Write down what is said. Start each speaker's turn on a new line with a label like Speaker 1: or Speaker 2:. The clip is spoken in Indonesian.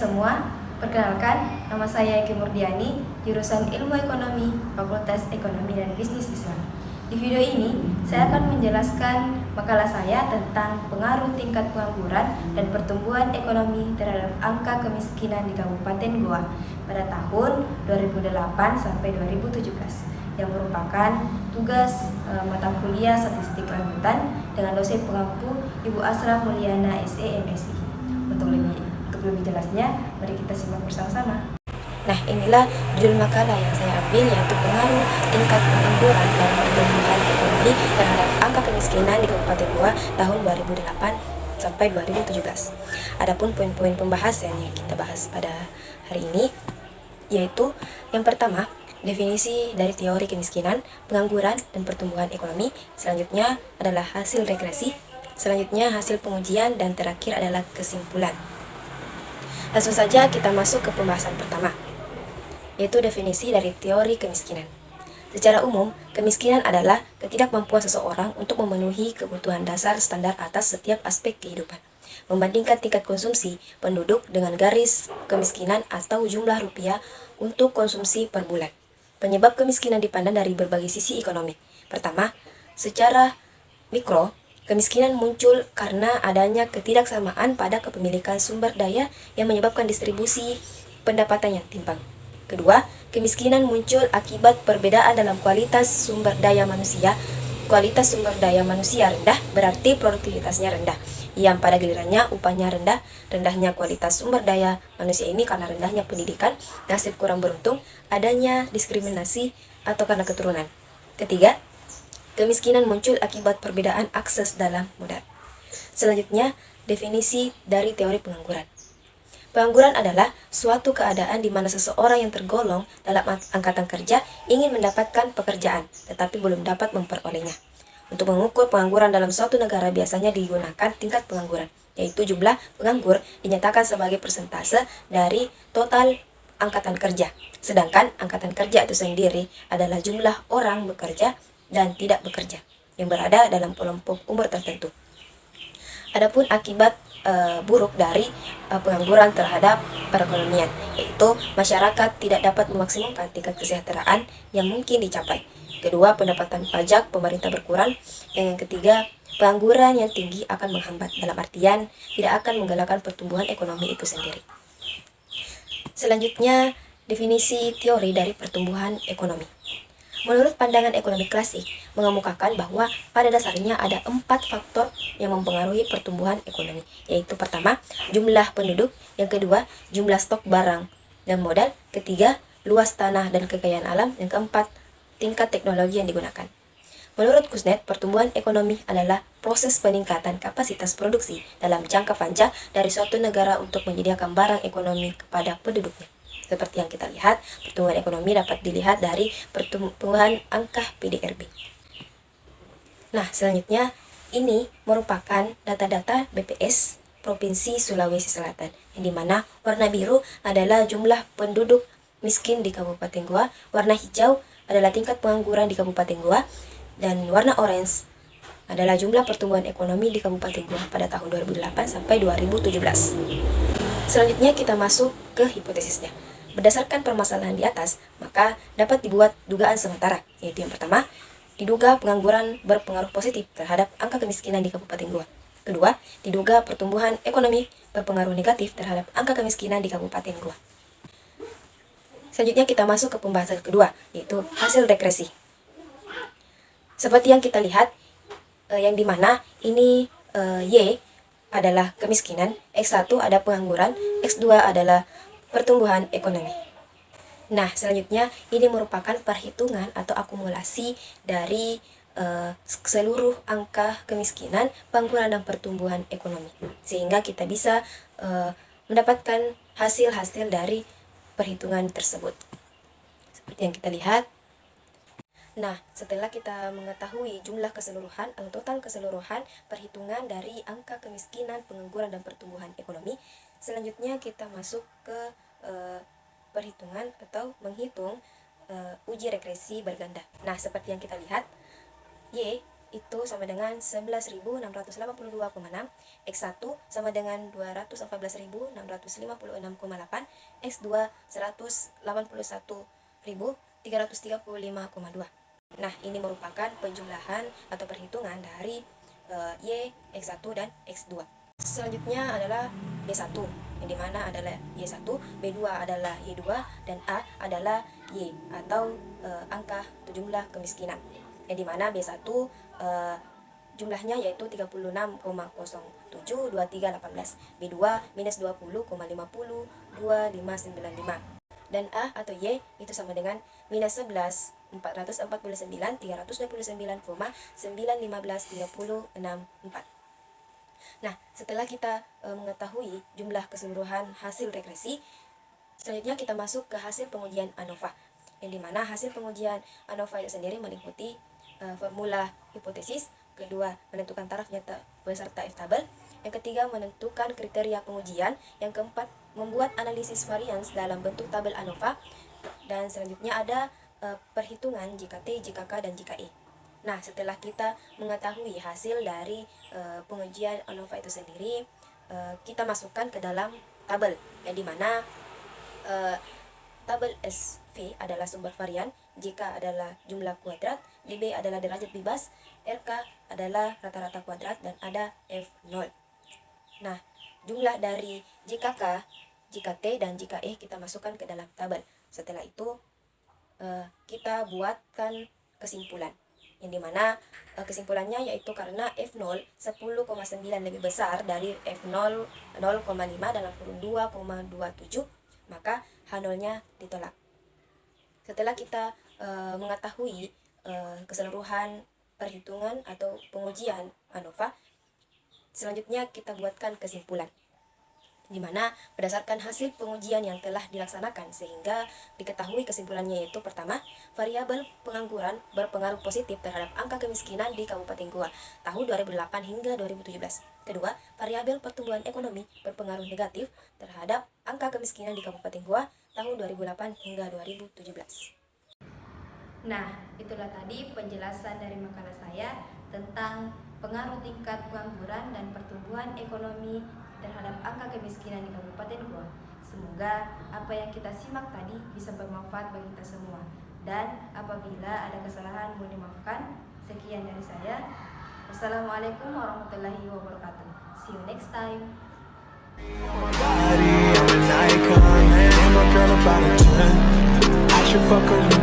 Speaker 1: semua, perkenalkan, nama saya Eki Murdiani, jurusan Ilmu Ekonomi, Fakultas Ekonomi dan Bisnis Islam. Di video ini, saya akan menjelaskan makalah saya tentang pengaruh tingkat pengangguran dan pertumbuhan ekonomi terhadap angka kemiskinan di Kabupaten Goa pada tahun 2008 sampai 2017, yang merupakan tugas mata kuliah statistik lanjutan dengan dosen pengampu Ibu Asra Mulyana SE MSI. Untuk lebih jelasnya, mari kita simak bersama-sama. Nah, inilah judul makalah yang saya ambil, yaitu pengaruh tingkat pengangguran dan pertumbuhan ekonomi terhadap angka kemiskinan di Kabupaten Goa tahun 2008 sampai 2017. Adapun poin-poin pembahasan yang kita bahas pada hari ini, yaitu yang pertama, definisi dari teori kemiskinan, pengangguran, dan pertumbuhan ekonomi. Selanjutnya adalah hasil regresi. Selanjutnya hasil pengujian, dan terakhir adalah kesimpulan. Langsung saja kita masuk ke pembahasan pertama, yaitu definisi dari teori kemiskinan. Secara umum, kemiskinan adalah ketidakmampuan seseorang untuk memenuhi kebutuhan dasar standar atas setiap aspek kehidupan, membandingkan tingkat konsumsi penduduk dengan garis kemiskinan atau jumlah rupiah untuk konsumsi per bulan. Penyebab kemiskinan dipandang dari berbagai sisi ekonomi. Pertama, secara mikro, kemiskinan muncul karena adanya ketidaksamaan pada kepemilikan sumber daya yang menyebabkan distribusi pendapatan yang timpang. Kedua, kemiskinan muncul akibat perbedaan dalam kualitas sumber daya manusia. Kualitas sumber daya manusia rendah berarti produktivitasnya rendah, yang pada gilirannya upahnya rendah. Rendahnya kualitas sumber daya manusia ini karena rendahnya pendidikan, nasib kurang beruntung, adanya diskriminasi, atau karena keturunan. Ketiga, kemiskinan muncul akibat perbedaan akses dalam modal. Selanjutnya, definisi dari teori pengangguran. Pengangguran adalah suatu keadaan di mana seseorang yang tergolong dalam angkatan kerja ingin mendapatkan pekerjaan, tetapi belum dapat memperolehnya. Untuk mengukur pengangguran dalam suatu negara biasanya digunakan tingkat pengangguran, yaitu jumlah penganggur dinyatakan sebagai persentase dari total angkatan kerja. Sedangkan angkatan kerja itu sendiri adalah jumlah orang bekerja dan tidak bekerja yang berada dalam kelompok umur tertentu. Adapun akibat buruk dari pengangguran terhadap perekonomian, yaitu masyarakat tidak dapat memaksimalkan tingkat kesejahteraan yang mungkin dicapai. Kedua, pendapatan pajak pemerintah berkurang. Dan yang ketiga, pengangguran yang tinggi akan menghambat, dalam artian tidak akan menggalakkan pertumbuhan ekonomi itu sendiri. Selanjutnya, definisi teori dari pertumbuhan ekonomi. Menurut pandangan ekonomi klasik, mengemukakan bahwa pada dasarnya ada 4 faktor yang mempengaruhi pertumbuhan ekonomi, yaitu pertama, jumlah penduduk, yang kedua, jumlah stok barang dan modal, ketiga, luas tanah dan kekayaan alam, yang keempat, tingkat teknologi yang digunakan. Menurut Kuznets, pertumbuhan ekonomi adalah proses peningkatan kapasitas produksi dalam jangka panjang dari suatu negara untuk menyediakan barang ekonomi kepada penduduknya. Seperti yang kita lihat, pertumbuhan ekonomi dapat dilihat dari pertumbuhan angka PDRB. Nah, selanjutnya ini merupakan data-data BPS Provinsi Sulawesi Selatan, yang dimana warna biru adalah jumlah penduduk miskin di Kabupaten Goa, warna hijau adalah tingkat pengangguran di Kabupaten Goa, dan warna orange adalah jumlah pertumbuhan ekonomi di Kabupaten Goa pada tahun 2008 sampai 2017. Selanjutnya kita masuk ke hipotesisnya. Berdasarkan permasalahan di atas, maka dapat dibuat dugaan sementara, yaitu yang pertama, diduga pengangguran berpengaruh positif terhadap angka kemiskinan di Kabupaten Goa. Kedua, diduga pertumbuhan ekonomi berpengaruh negatif terhadap angka kemiskinan di Kabupaten Goa. Selanjutnya kita masuk ke pembahasan kedua, yaitu hasil regresi. Seperti yang kita lihat, yang dimana ini Y adalah kemiskinan, X1 ada pengangguran, X2 adalah pertumbuhan ekonomi. Nah, selanjutnya ini merupakan perhitungan atau akumulasi dari seluruh angka kemiskinan, pengangguran, dan pertumbuhan ekonomi, sehingga kita bisa mendapatkan hasil-hasil dari perhitungan tersebut. Seperti yang kita lihat. Nah, setelah kita mengetahui jumlah keseluruhan atau total keseluruhan perhitungan dari angka kemiskinan, pengangguran, dan pertumbuhan ekonomi, selanjutnya kita masuk ke perhitungan atau menghitung uji regresi berganda. Nah, seperti yang kita lihat, Y itu sama dengan 11.682,6, X1 sama dengan 214.656,8, X2 181.335,2. Nah, ini merupakan penjumlahan atau perhitungan dari Y, X1 dan X2. Selanjutnya adalah B1, yang dimana adalah Y1, B2 adalah Y2, dan A adalah Y atau angka atau jumlah kemiskinan, yang dimana B1 jumlahnya yaitu 36,072318, B2 minus 20,502595, dan A atau Y itu sama dengan minus 11.449.329,915.364. Nah, setelah kita mengetahui jumlah keseluruhan hasil regresi, selanjutnya kita masuk ke hasil pengujian ANOVA, yang dimana hasil pengujian ANOVA itu sendiri meliputi formula hipotesis, kedua menentukan taraf nyata beserta F tabel, yang ketiga menentukan kriteria pengujian, yang keempat membuat analisis varians dalam bentuk tabel ANOVA, dan selanjutnya ada perhitungan jika T, jika K, dan jika E. Nah, setelah kita mengetahui hasil dari pengujian ANOVA itu sendiri, kita masukkan ke dalam tabel, yang dimana tabel SV adalah sumber varian, JK adalah jumlah kuadrat, DB adalah derajat bebas, RK adalah rata-rata kuadrat, dan ada F0. Nah, jumlah dari JKK, JKT, dan JKE kita masukkan ke dalam tabel. Setelah itu kita buatkan kesimpulan, yang dimana kesimpulannya yaitu karena F0 10,9 lebih besar dari F0 0,5 dalam kurun 2,27, maka H0-nya ditolak. Setelah kita mengetahui keseluruhan perhitungan atau pengujian ANOVA, selanjutnya kita buatkan kesimpulan, di mana berdasarkan hasil pengujian yang telah dilaksanakan sehingga diketahui kesimpulannya, yaitu pertama, variabel pengangguran berpengaruh positif terhadap angka kemiskinan di Kabupaten Goa tahun 2008 hingga 2017. Kedua, variabel pertumbuhan ekonomi berpengaruh negatif terhadap angka kemiskinan di Kabupaten Goa tahun 2008 hingga 2017. Nah, itulah tadi penjelasan dari makalah saya tentang pengaruh tingkat pengangguran dan pertumbuhan ekonomi terhadap angka kemiskinan di Kabupaten Goa. Semoga apa yang kita simak tadi bisa bermanfaat bagi kita semua. Dan apabila ada kesalahan mohon dimaafkan. Sekian dari saya. Wassalamualaikum warahmatullahi wabarakatuh. See you next time. I should fuck her.